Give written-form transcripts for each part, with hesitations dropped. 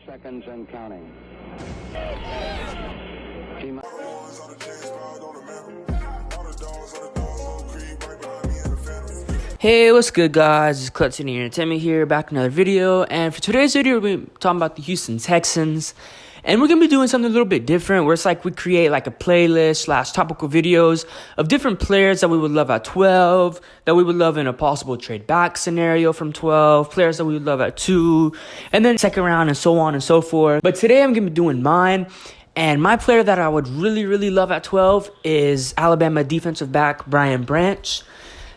seconds and counting. Hey, what's good, guys? It's Clutton here, Timmy here, back in another video. And for today's video, we're going to be talking about the Houston Texans. And we're going to be doing something a little bit different, where it's like we create like a playlist / topical videos of different players that we would love at 12, that we would love in a possible trade back scenario from 12, players that we would love at 2, and then second round and so on and so forth. But today I'm going to be doing mine. And my player that I would really love at 12 is Alabama defensive back Brian Branch.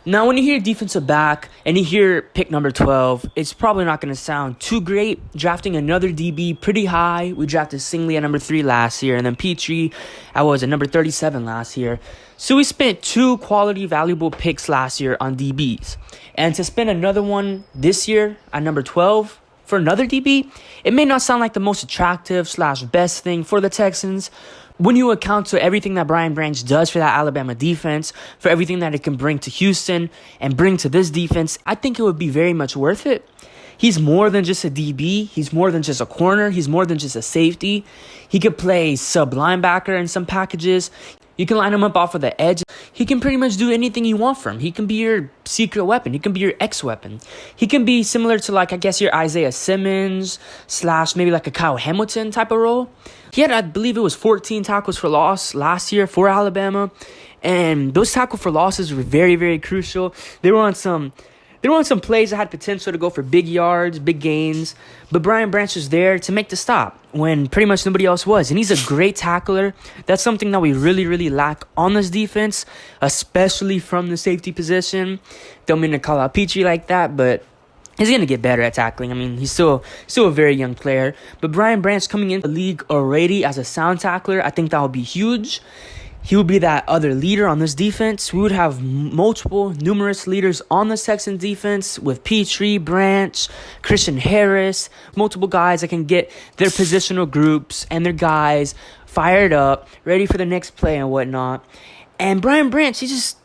Now, when you hear defensive back and you hear pick number 12, it's probably not going to sound too great. Drafting another DB pretty high. We drafted Singley at number 3 last year, and then Petrie, I was at number 37 last year. So we spent 2 quality, valuable picks last year on DBs. And to spend another one this year at number 12 for another DB, it may not sound like the most attractive / best thing for the Texans. When you account to everything that Brian Branch does for that Alabama defense, for everything that it can bring to Houston and bring to this defense, I think it would be very much worth it. He's more than just a DB. He's more than just a corner. He's more than just a safety. He could play sub linebacker in some packages. You can line him up off of the edge. He can pretty much do anything you want from him. He can be your secret weapon. He can be your X weapon. He can be similar to, like, I guess, your Isaiah Simmons / maybe like a Kyle Hamilton type of role. He had, I believe it was 14 tackles for loss last year for Alabama. And those tackle for losses were very crucial. They were on some plays that had potential to go for big yards, big gains. But Brian Branch was there to make the stop when pretty much nobody else was. And he's a great tackler. That's something that we really lack on this defense, especially from the safety position. Don't mean to call out Petrie like that, but he's going to get better at tackling. I mean, he's still a very young player. But Brian Branch coming into the league already as a sound tackler, I think that would be huge. He would be that other leader on this defense. We would have numerous leaders on the Texans defense with Petrie, Branch, Christian Harris, multiple guys that can get their positional groups and their guys fired up, ready for the next play and whatnot. And Brian Branch, he's just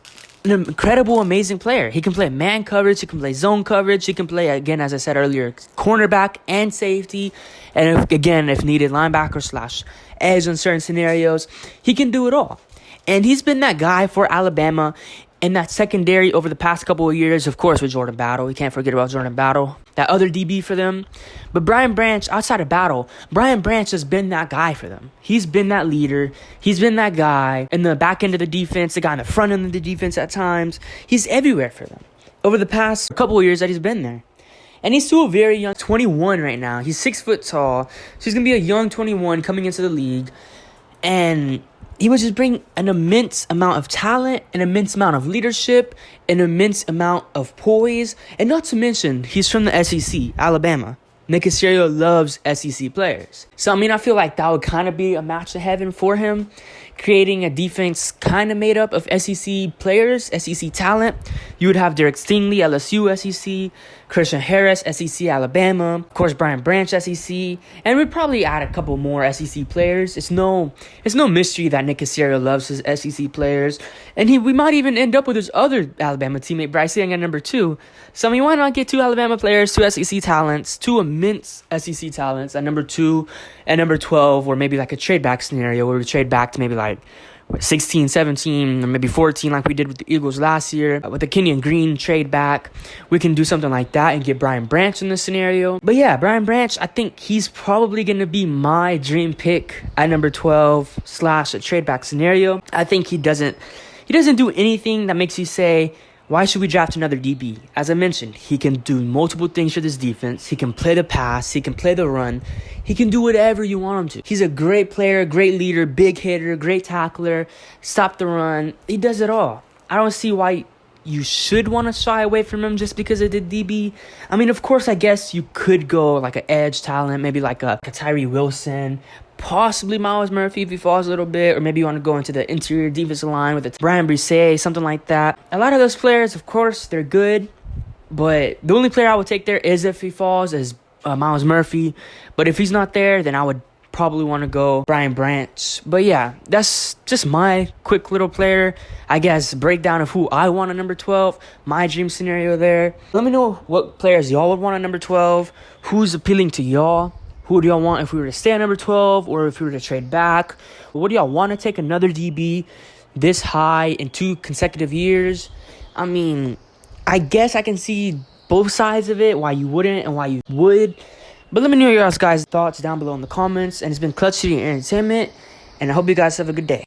an incredible, amazing player. He can play man coverage. He can play zone coverage. He can play, again, as I said earlier, cornerback and safety. And if needed, linebacker / edge in certain scenarios. He can do it all. And he's been that guy for Alabama in that secondary over the past couple of years, of course, with Jordan Battle. We can't forget about Jordan Battle, that other DB for them. But Brian Branch, outside of Battle, Brian Branch has been that guy for them. He's been that leader. He's been that guy in the back end of the defense, the guy in the front end of the defense at times. He's everywhere for them over the past couple of years that he's been there. And he's still very young, 21 right now. He's 6 foot tall. So he's going to be a young 21 coming into the league. And he would just bring an immense amount of talent, an immense amount of leadership, an immense amount of poise. And not to mention, he's from the SEC, Alabama. Nick Caserio loves SEC players. So, I mean, I feel like that would kind of be a match to heaven for him. Creating a defense kind of made up of SEC players, SEC talent. You would have Derek Stingley, LSU SEC, Christian Harris, SEC Alabama, of course Brian Branch SEC, and we'd probably add a couple more SEC players. It's no mystery that Nick Caserio loves his SEC players, and we might even end up with his other Alabama teammate Bryce Young at number 2. So, I mean, why not get 2 Alabama players, 2 SEC talents, 2 immense SEC talents at number 2 and number 12, or maybe like a trade back scenario where we trade back to maybe like 16, 17, or maybe 14 like we did with the Eagles last year. With the Kenyon Green trade back, we can do something like that and get Brian Branch in this scenario. But yeah, Brian Branch, I think he's probably going to be my dream pick at number 12 / a trade back scenario. I think he doesn't do anything that makes you say, why should we draft another DB? As I mentioned, he can do multiple things for this defense. He can play the pass. He can play the run. He can do whatever you want him to. He's a great player, great leader, big hitter, great tackler, stop the run. He does it all. I don't see why you should want to shy away from him just because of the DB. I mean, of course, I guess you could go like an edge talent, maybe like a Tyree Wilson, possibly Myles Murphy if he falls a little bit, or maybe you want to go into the interior defensive line with Brian Brisset, something like that. A lot of those players, of course, they're good, but the only player I would take there is if he falls is Myles Murphy. But if he's not there, then I would probably want to go Brian Branch. But yeah, that's just my quick little player, I guess, breakdown of who I want at number 12, my dream scenario there. Let me know what players y'all would want at number 12, who's appealing to y'all, Who do y'all want if we were to stay at number 12 or if we were to trade back? What do y'all want to take another DB this high in 2 consecutive years? I mean, I guess I can see both sides of it, why you wouldn't and why you would. But let me know your guys' thoughts down below in the comments. And it's been Clutch City Entertainment, and I hope you guys have a good day.